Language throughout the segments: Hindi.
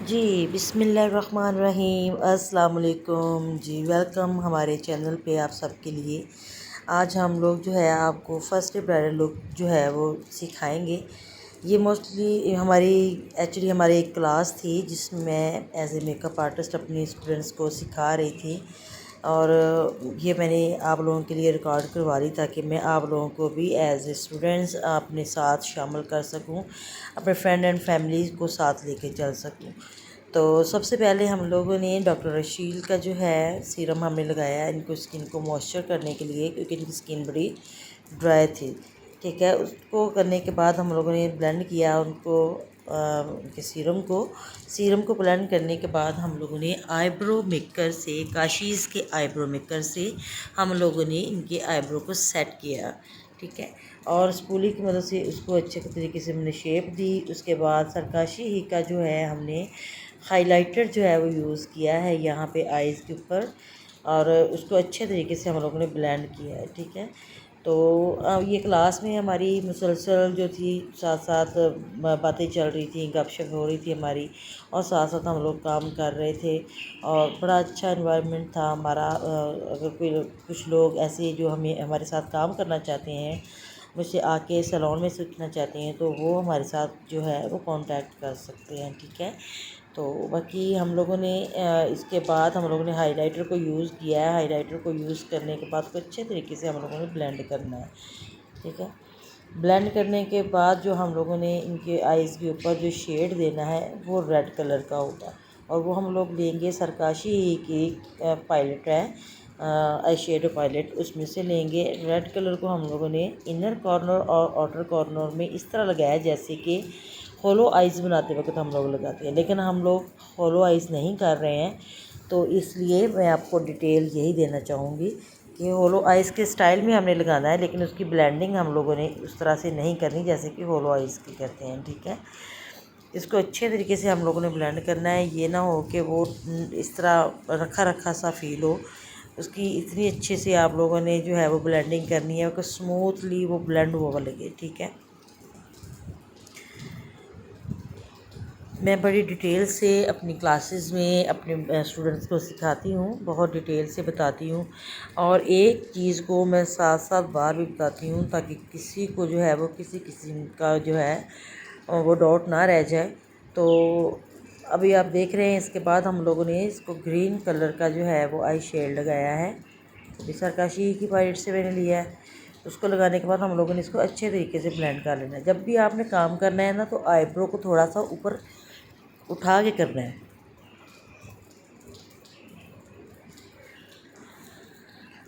जी, बिस्मिल्लाहिर्रहमानिर्रहीम, अस्सलाम वालेकुम जी। वेलकम हमारे चैनल पे आप सबके लिए। आज हम लोग जो है आपको फर्स्ट डे ब्राइडल लुक जो है वो सिखाएंगे। ये मोस्टली हमारी एक क्लास थी जिसमें मैं एज ए मेकअप आर्टिस्ट अपनी स्टूडेंट्स को सिखा रही थी, और ये मैंने आप लोगों के लिए रिकॉर्ड करवा ली ताकि मैं आप लोगों को भी एज ए स्टूडेंट्स अपने साथ शामिल कर सकूं, अपने फ्रेंड एंड फैमिली को साथ लेके चल सकूं। तो सबसे पहले हम लोगों ने डॉक्टर रशील का जो है सीरम हमने लगाया इनको स्किन को मॉइस्चर करने के लिए, क्योंकि इनकी स्किन बड़ी ड्राई थी। ठीक है, उसको करने के बाद हम लोगों ने ब्लेंड किया उनको, उनके सीरम को ब्लेंड करने के बाद हम लोगों ने आईब्रो मेकर से, काशीज़ के आईब्रो मेकर से हम लोगों ने इनके आईब्रो को सेट किया। ठीक है, और स्पूली की मदद से उसको अच्छे तरीके से हमने शेप दी। उसके बाद सरकाशी ही का जो है हमने हाइलाइटर जो है वो यूज़ किया है यहाँ पे आईज़ के ऊपर, और उसको अच्छे तरीके से हम लोगों ने ब्लेंड किया है। ठीक है, तो ये क्लास में हमारी मुसलसल जो थी साथ साथ बातें चल रही थी, गपशप हो रही थी हमारी, और साथ साथ हम लोग काम कर रहे थे, और बड़ा अच्छा इन्वायरमेंट था हमारा। अगर कोई कुछ लोग ऐसे जो हमारे साथ काम करना चाहते हैं, मुझसे आके सैलून में सीखना चाहते हैं, तो वो हमारे साथ जो है वो कांटेक्ट कर सकते हैं। ठीक है, तो बाकी हम लोगों ने इसके बाद हम लोगों ने हाइलाइटर को यूज़ किया है। हाइलाइटर को यूज़ करने के बाद को अच्छे तरीके से हम लोगों ने ब्लेंड करना है। ठीक है, ब्लेंड करने के बाद जो हम लोगों ने इनके आइज़ के ऊपर जो शेड देना है वो रेड कलर का होगा, और वो हम लोग लेंगे सरकाशी की पायलट है, आई शेडो पायलट, उसमें से लेंगे। रेड कलर को हम लोगों ने इनर कॉर्नर और आउटर कॉर्नर में इस तरह लगाया जैसे कि होलो आइज़ बनाते वक्त हम लोग लगाते हैं, लेकिन हम लोग होलो आइज़ नहीं कर रहे हैं। तो इसलिए मैं आपको डिटेल यही देना चाहूँगी कि होलो आइज़ के स्टाइल में हमने लगाना है, लेकिन उसकी ब्लेंडिंग हम लोगों ने उस तरह से नहीं करनी जैसे कि होलो आइज़ की करते हैं। ठीक है, इसको अच्छे तरीके से हम लोगों ने ब्लेंड करना है। ये ना हो कि वो इस तरह रखा रखा सा फील हो, उसकी इतनी अच्छे से आप लोगों ने जो है वो ब्लेंडिंग करनी है कि स्मूथली वो ब्लेंड हुआ लगे। ठीक है, मैं बड़ी डिटेल से अपनी क्लासेस में अपने स्टूडेंट्स को सिखाती हूँ, बहुत डिटेल से बताती हूँ, और एक चीज़ को मैं साथ साथ बार भी बताती हूँ ताकि किसी को जो है वो किसी किस्म का जो है वो डाउट ना रह जाए। तो अभी आप देख रहे हैं, इसके बाद हम लोगों ने इसको ग्रीन कलर का जो है वो आई शेड लगाया है। अभी सरकाशी की पाइट से मैंने लिया है। उसको लगाने के बाद हम लोगों ने इसको अच्छे तरीके से ब्लेंड कर लेना है। जब भी आपने काम करना है ना, तो आईब्रो को थोड़ा सा ऊपर उठा के करना है।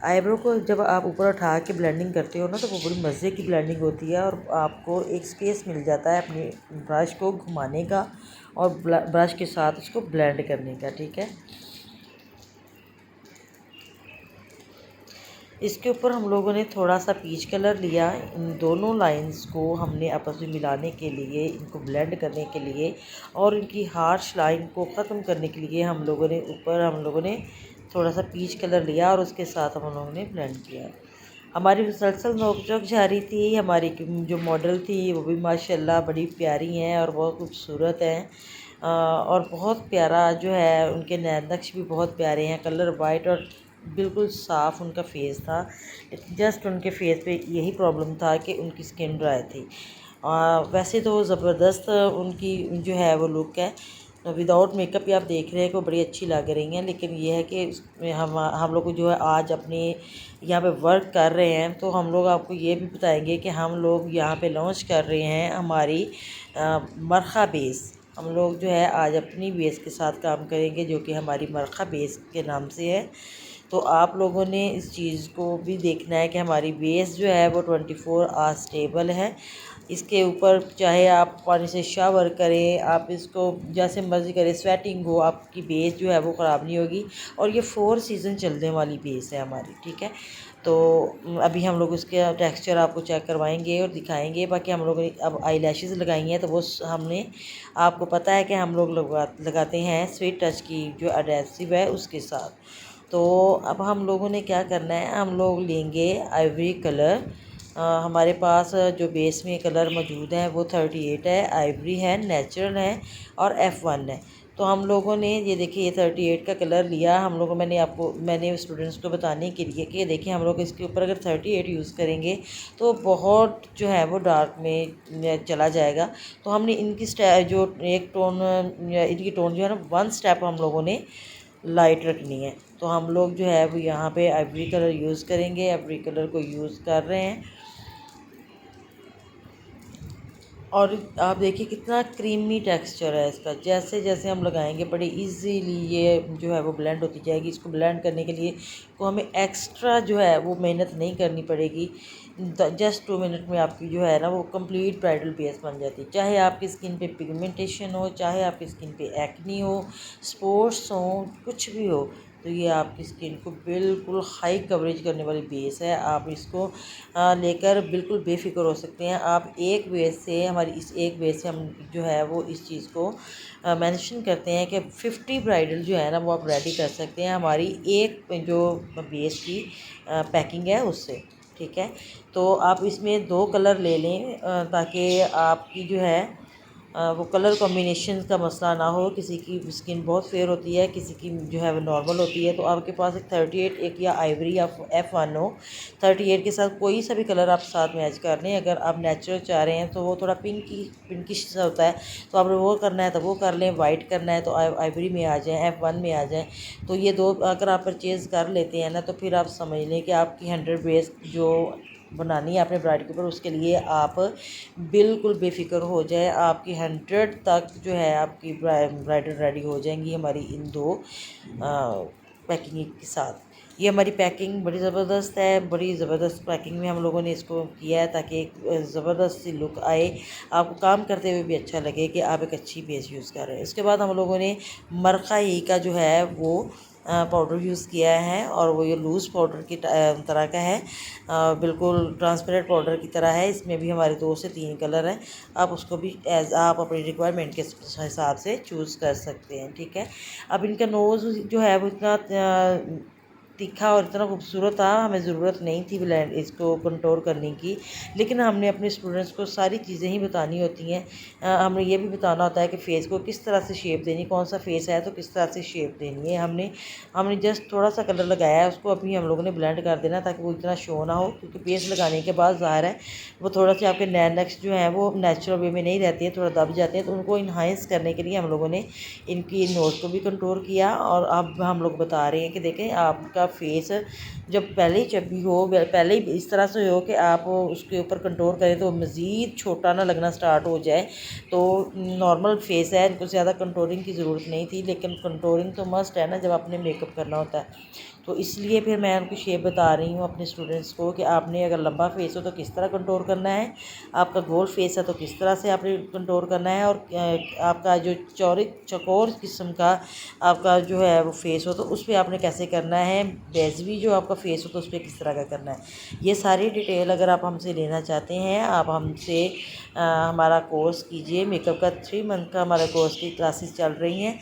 आईब्रो को जब आप ऊपर उठा के ब्लेंडिंग करते हो ना, तो वो बड़ी मज़े की ब्लेंडिंग होती है, और आपको एक स्पेस मिल जाता है अपनी ब्रश को घुमाने का और ब्रश के साथ उसको ब्लेंड करने का। ठीक है, इसके ऊपर हम लोगों ने थोड़ा सा पीच कलर लिया। इन दोनों लाइंस को हमने आपस में मिलाने के लिए, इनको ब्लेंड करने के लिए, और इनकी हार्श लाइन को ख़त्म करने के लिए हम लोगों ने थोड़ा सा पीच कलर लिया, और उसके साथ हम लोगों ने ब्लेंड किया। हमारी मुसलसल नोक-झोंक जारी थी। हमारी जो मॉडल थी वो भी माशाल्लाह बड़ी प्यारी हैं और बहुत खूबसूरत हैं, और बहुत प्यारा जो है उनके नैन नक्श भी बहुत प्यारे हैं। कलर वाइट और बिल्कुल साफ़ उनका फेस था। जस्ट उनके फेस पे यही प्रॉब्लम था कि उनकी स्किन ड्राई थी। वैसे तो ज़बरदस्त उनकी जो है वो लुक है, विदाउट मेकअप ही आप देख रहे हैं कि बड़ी अच्छी लग रही हैं। लेकिन ये है कि इसमें हम लोग जो है आज अपने यहाँ पे वर्क कर रहे हैं, तो हम लोग आपको ये भी बताएंगे कि हम लोग यहाँ पे लॉन्च कर रहे हैं हमारी मरखा बेस। हम लोग जो है आज अपनी बेस के साथ काम करेंगे, जो कि हमारी मरखा बेस के नाम से है। तो आप लोगों ने इस चीज़ को भी देखना है कि हमारी बेस जो है वो 24 आवर स्टेबल है। इसके ऊपर चाहे आप पानी से शावर करें, आप इसको जैसे मर्ज़ी करें, स्वेटिंग हो, आपकी बेस जो है वो ख़राब नहीं होगी। और ये 4 सीज़न चलने वाली बेस है हमारी। ठीक है, तो अभी हम लोग उसके टेक्सचर आपको चेक करवाएंगे और दिखाएंगे। बाकी हम लोग ने अब आई लैशेज़ लगाई हैं, तो वो हमने, आपको पता है कि हम लोग लगाते हैं स्वीट टच की जो एडेसिव है उसके साथ। तो अब हम लोगों ने क्या करना है, हम लोग लेंगे आइवरी कलर, हमारे पास जो बेस में कलर मौजूद है वो 38 है, आइवरी है, नेचुरल है और F1 है। तो हम लोगों ने ये देखिए ये 38 का कलर लिया हम लोगों, मैंने स्टूडेंट्स को बताने के लिए कि देखिए हम लोग इसके ऊपर अगर 38 यूज़ करेंगे तो बहुत जो है वो डार्क में चला जाएगा। तो हमने इनकी जो एक टोन इनकी टोन जो है ना 1 स्टेप हम लोगों ने लाइट रखनी है। तो हम लोग जो है वो यहाँ पे आइवरी कलर यूज़ करेंगे, आइवरी कलर को यूज़ कर रहे हैं। और आप देखिए कितना क्रीमी टेक्सचर है इसका, जैसे जैसे हम लगाएंगे बड़ी इजीली ये जो है वो ब्लेंड होती जाएगी। इसको ब्लेंड करने के लिए को हमें एक्स्ट्रा जो है वो मेहनत नहीं करनी पड़ेगी। जस्ट 2 मिनट में आपकी जो है ना वो कंप्लीट ब्राइडल बेस बन जाती है। चाहे आपकी स्किन पे पिगमेंटेशन हो, चाहे आपकी स्किन पे एक्नी हो, स्पॉट्स हो, कुछ भी हो, तो ये आपकी स्किन को बिल्कुल हाई कवरेज करने वाली बेस है। आप इसको लेकर बिल्कुल बेफिक्र हो सकते हैं। आप एक बेस से हमारी इस एक बेस से हम जो है वो इस चीज़ को मेंशन करते हैं कि 50 ब्राइडल जो है ना वो आप रेडी कर सकते हैं हमारी एक जो बेस की पैकिंग है उससे। ठीक है, तो आप इसमें 2 कलर ले लें ताकि आपकी जो है वो कलर कॉम्बिनेशन का मसला ना हो। किसी की स्किन बहुत फेयर होती है, किसी की जो है वो नॉर्मल होती है। तो आपके पास एक 38 एक या आइवरी या F1 हो, 38 के साथ कोई सा भी कलर आप साथ मैच कर लें। अगर आप नेचुरल चाह रहे हैं तो वो थोड़ा पिंकिश सा होता है, तो आप वो करना है तो वो कर लें। वाइट करना है तो आइवरी में आ जाएँ, F1 में आ जाएँ। तो ये 2 अगर आप परचेज़ कर लेते हैं ना तो फिर आप समझ लें कि आपकी 100 बेस जो बनानी है अपने ब्राइड के ऊपर, उसके लिए आप बिल्कुल बेफिक्र हो जाए। आपकी 100 तक जो है आपकी ब्राइडल रेडी हो जाएंगी हमारी इन 2 पैकिंग के साथ। ये हमारी पैकिंग बड़ी ज़बरदस्त है, बड़ी ज़बरदस्त पैकिंग में हम लोगों ने इसको किया है ताकि एक ज़बरदस्त सी लुक आए, आपको काम करते हुए भी अच्छा लगे कि आप एक अच्छी बेस यूज़ कर रहे हैं। उसके बाद हम लोगों ने मरकाई का जो है वो पाउडर यूज़ किया है और वो ये लूज़ पाउडर की तरह का है, बिल्कुल ट्रांसपेरेंट पाउडर की तरह है। इसमें भी हमारे 2 से 3 कलर हैं, आप उसको भी आप अपनी रिक्वायरमेंट के हिसाब से चूज़ कर सकते हैं। ठीक है, अब इनका नोज़ जो है वो इतना तीखा और इतना खूबसूरत था, हमें ज़रूरत नहीं थी ब्लेंड इसको कंट्रोल करने की, लेकिन हमने अपने स्टूडेंट्स को सारी चीज़ें ही बतानी होती हैं। हमें ये भी बताना होता है कि फ़ेस को किस तरह से शेप देनी, कौन सा फेस है तो किस तरह से शेप देनी है। हमने जस्ट थोड़ा सा कलर लगाया है, उसको अभी हम लोगों ने ब्लेंड कर देना ताकि वो इतना शो ना हो, क्योंकि बेस लगाने के बाद ज़ाहिर है वो थोड़ा से आपके नैक्स जो हैं वो नेचुरल वे में नहीं रहती है, थोड़ा दब जाते हैं। तो उनको इन्हांस करने के लिए हम लोगों ने इनकी नोज़ को भी कंट्रोल किया। और अब हम लोग बता रहे हैं कि देखें आपका फेस जब पहले ही चबी हो, पहले ही इस तरह से हो कि आप उसके ऊपर कंट्रोल करें तो मज़ीद छोटा ना लगना स्टार्ट हो जाए। तो नॉर्मल फेस है, इनको ज़्यादा कंट्रोलिंग की ज़रूरत नहीं थी, लेकिन कंट्रोलिंग तो मस्ट है ना जब आपने मेकअप करना होता है। तो इसलिए फिर मैं उनकी शेप बता रही हूँ अपने स्टूडेंट्स को कि आपने अगर लंबा फेस हो तो किस तरह कंट्रोल करना है, आपका गोल फेस है तो किस तरह से आपने कंट्रोल करना है, और आपका जो चौकोर किस्म का आपका जो है वो फेस हो तो उस पर आपने कैसे करना है, बेजवी जो आपका फेस हो तो उस पर किस तरह का करना है। ये सारी डिटेल अगर आप हमसे लेना चाहते हैं, आप हमसे हमारा कोर्स कीजिए। मेकअप का 3 मंथ का हमारा कोर्स की क्लासेस चल रही हैं,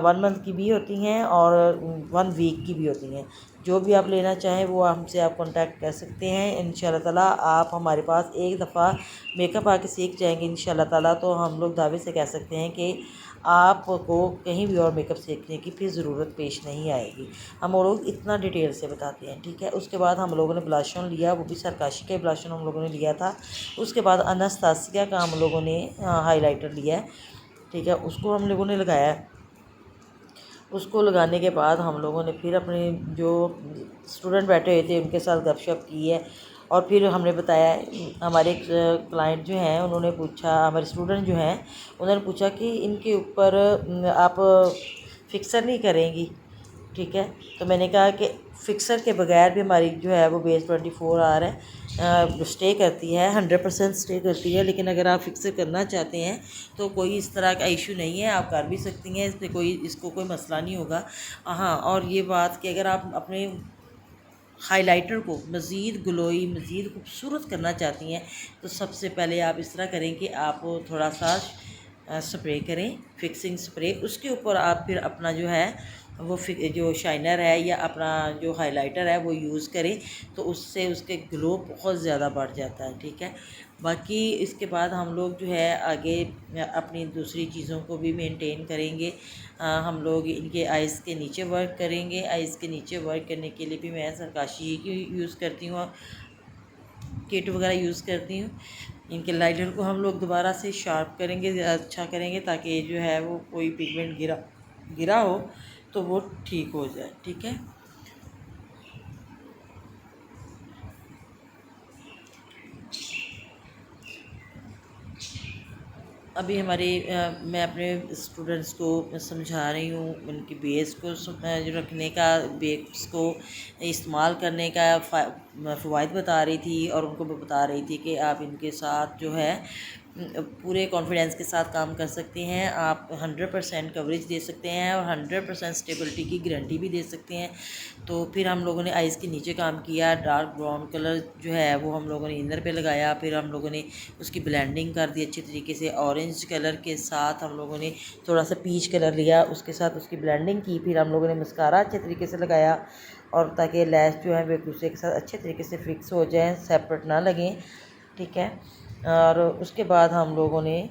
1 मंथ की भी होती हैं और 1 वीक की भी होती हैं। जो भी आप लेना चाहें वो हमसे आप कांटेक्ट कर सकते हैं। इंशाल्लाह ताला आप हमारे पास एक दफ़ा मेकअप आके सीख जाएंगे इंशाल्लाह ताला, तो हम लोग दावे से कह सकते हैं कि आपको कहीं भी और मेकअप सीखने की फिर ज़रूरत पेश नहीं आएगी। हम लोग इतना डिटेल से बताते हैं। ठीक है, उसके बाद हम लोगों ने ब्लश ऑन लिया, वो भी सरकाशी का ब्लश ऑन हम लोगों ने लिया था। उसके बाद अनास्तासिया का हम लोगों ने हाइलाइटर लिया है। ठीक है, उसको हम लोगों ने लगाया। उसको लगाने के बाद हम लोगों ने फिर अपने जो स्टूडेंट बैठे हुए थे उनके साथ गपशप की है। और फिर हमने बताया, हमारे क्लाइंट जो हैं उन्होंने पूछा, हमारे स्टूडेंट जो हैं उन्होंने पूछा कि इनके ऊपर आप फिक्सर नहीं करेंगी। ठीक है, तो मैंने कहा कि फ़िक्सर के बगैर भी हमारी जो है वो बेस 24 आवर है, स्टे करती है, 100% स्टे करती है। लेकिन अगर आप फ़िक्सर करना चाहते हैं तो कोई इस तरह का इशू नहीं है, आप कर भी सकती हैं, इसको कोई मसला नहीं होगा। हाँ, और ये बात कि अगर आप अपने हाइलाइटर को मज़ीद ग्लोई, मज़ीद खूबसूरत करना चाहती हैं तो सबसे पहले आप इस तरह करें कि आप थोड़ा सा स्प्रे करें, फिक्सिंग स्प्रे। उसके ऊपर आप फिर अपना जो है वो जो शाइनर है या अपना जो हाइलाइटर है वो यूज़ करें, तो उससे उसके ग्लो बहुत ज़्यादा बढ़ जाता है। ठीक है, बाकी इसके बाद हम लोग जो है आगे अपनी दूसरी चीज़ों को भी मेंटेन करेंगे। हम लोग इनके आइज़ के नीचे वर्क करेंगे। आइज़ के नीचे वर्क करने के लिए भी मैं सरकाशी की यूज़ करती हूँ, किट वगैरह यूज़ करती हूँ। इनके लाइनर को हम लोग दोबारा से शार्प करेंगे, अच्छा करेंगे, ताकि जो है वो कोई पिगमेंट गिरा गिरा हो तो वो ठीक हो जाए। ठीक है, अभी हमारे मैं अपने स्टूडेंट्स को समझा रही हूँ उनकी बेस को जो रखने का, बेस को इस्तेमाल करने का फ़वाइद बता रही थी, और उनको बता रही थी कि आप इनके साथ जो है पूरे कॉन्फिडेंस के साथ काम कर सकते हैं। आप 100% कवरेज दे सकते हैं और 100% स्टेबिलिटी की गारंटी भी दे सकते हैं। तो फिर हम लोगों ने आइज़ के नीचे काम किया। डार्क ब्राउन कलर जो है वो हम लोगों ने इनर पे लगाया। फिर हम लोगों ने उसकी ब्लेंडिंग कर दी अच्छी तरीके से। ऑरेंज कलर के साथ हम लोगों ने थोड़ा सा पीच कलर लिया, उसके साथ उसकी ब्लेंडिंग की। फिर हम लोगों ने मस्कारा अच्छे तरीके से लगाया, और ताकि लैश जो है वो एक दूसरे के साथ अच्छे तरीके से फिक्स हो जाए, सेपरेट ना लगें। ठीक है, और उसके बाद हम लोगों ने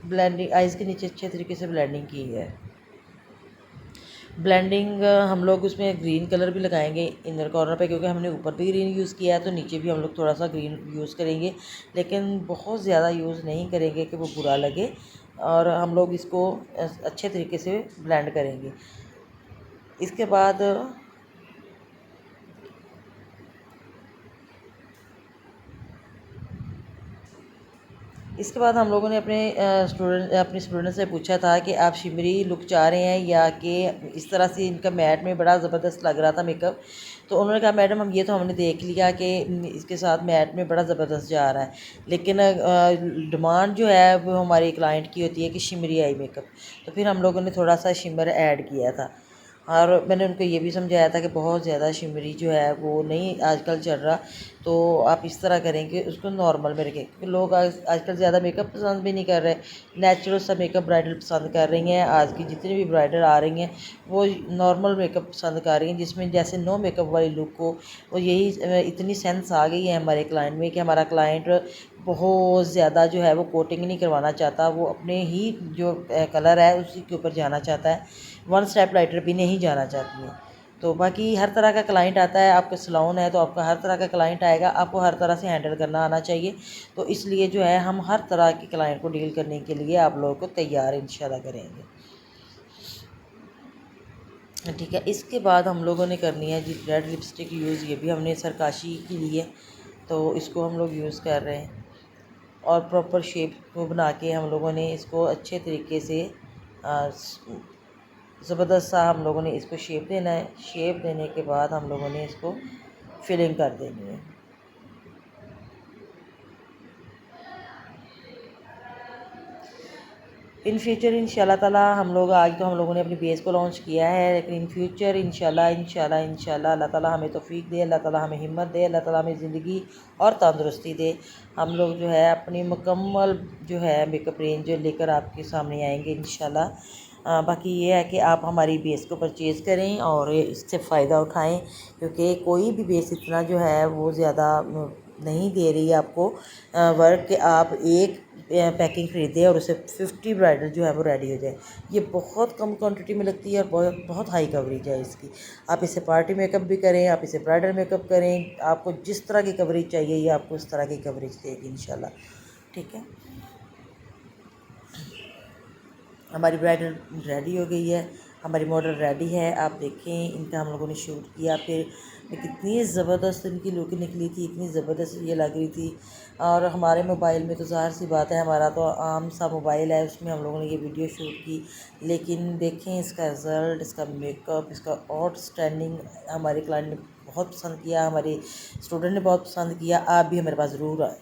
ब्लेंडिंग आइज़ के नीचे अच्छे तरीके से ब्लेंडिंग की है। ब्लेंडिंग हम लोग उसमें ग्रीन कलर भी लगाएंगे इनर कॉर्नर पे, क्योंकि हमने ऊपर भी ग्रीन यूज़ किया है, तो नीचे भी हम लोग थोड़ा सा ग्रीन यूज़ करेंगे, लेकिन बहुत ज़्यादा यूज़ नहीं करेंगे कि वो बुरा लगे। और हम लोग इसको अच्छे तरीके से ब्लेंड करेंगे। इसके बाद हम लोगों ने अपने स्टूडेंट से पूछा था कि आप शिमरी लुक चाह रहे हैं या कि इस तरह से इनका मैट में बड़ा ज़बरदस्त लग रहा था मेकअप। तो उन्होंने कहा मैडम हम ये तो हमने देख लिया कि इसके साथ मैट में बड़ा ज़बरदस्त जा रहा है, लेकिन डिमांड जो है वो हमारी क्लाइंट की होती है कि शिमरी आई मेकअप। तो फिर हम लोगों ने थोड़ा सा शिमर ऐड किया था, और मैंने उनको ये भी समझाया था कि बहुत ज़्यादा शिमरी जो है वो नहीं आजकल चल रहा, तो आप इस तरह करेंगे उसको नॉर्मल में रखें, क्योंकि लोग आजकल ज़्यादा मेकअप पसंद भी नहीं कर रहे, नेचुरल सा मेकअप ब्राइडल पसंद कर रही हैं। आज की जितनी भी ब्राइडल आ रही हैं वो नॉर्मल मेकअप पसंद कर रही हैं, जिसमें जैसे नो मेकअप वाली लुक हो। और यही इतनी सेंस आ गई है हमारे क्लाइंट में कि हमारा क्लाइंट बहुत ज़्यादा जो है वो कोटिंग नहीं करवाना चाहता, वो अपने ही जो कलर है उसी के ऊपर जाना चाहता है, वन स्टेप लाइटर भी नहीं जाना चाहती है। तो बाकी हर तरह का क्लाइंट आता है, आपका सैलून है तो आपका हर तरह का क्लाइंट आएगा, आपको हर तरह से हैंडल करना आना चाहिए। तो इसलिए जो है हम हर तरह के क्लाइंट को डील करने के लिए आप लोगों को तैयार इंशाल्लाह करेंगे। ठीक है, इसके बाद हम लोगों ने करनी है जी रेड लिपस्टिक यूज़। ये भी हमने सरकाशी की ली है, तो इसको हम लोग यूज़ कर रहे हैं, और प्रॉपर शेप को बना के हम लोगों ने इसको अच्छे तरीके से ज़बरदस्त सा हम लोगों ने इसको शेप देना है। शेप देने के बाद हम लोगों ने इसको फिलिंग कर देनी है। इन फ्यूचर इंशाल्लाह ताला हम लोग आज तो हम लोगों ने अपनी बेस को लॉन्च किया है, लेकिन इन फ्यूचर इंशाल्लाह अल्लाह ताला हमें तौफीक दे, अल्लाह ताला हमें हिम्मत दे, अल्लाह ताला हमें ज़िंदगी और तंदुरुस्ती दे। हम लोग जो है अपनी मुकम्मल जो है मेकअप रेंज लेकर आपके सामने आएंगे इंशाल्लाह। बाकी ये है कि आप हमारी बेस को परचेज़ करें और इससे फ़ायदा उठाएं, क्योंकि कोई भी बेस इतना जो है वो ज़्यादा नहीं दे रही है आपको वर्क कि आप एक पैकिंग ख़रीदें और उसे 50 ब्राइडल जो है वो रेडी हो जाए। ये बहुत कम क्वांटिटी में लगती है और बहुत बहुत हाई कवरेज है इसकी। आप इसे पार्टी मेकअप भी करें, आप इसे ब्राइडल मेकअप करें, आपको जिस तरह की कवरेज चाहिए ये आपको उस तरह की कवरेज देगी इंशाल्लाह। ठीक है, हमारी ब्राइडल रेडी हो गई है, हमारी मॉडल रेडी है। आप देखें इनका हम लोगों ने शूट किया, फिर कितनी ज़बरदस्त इनकी लुक निकली थी, इतनी ज़बरदस्त ये लग रही थी। और हमारे मोबाइल में तो ज़ाहिर सी बात है, हमारा तो आम सा मोबाइल है, उसमें हम लोगों ने ये वीडियो शूट की, लेकिन देखें इसका रिज़ल्ट, इसका मेकअप, इसका आउटस्टैंडिंग हमारे क्लाइंट ने बहुत पसंद किया, हमारे स्टूडेंट ने बहुत पसंद किया। आप भी हमारे पास ज़रूर आए।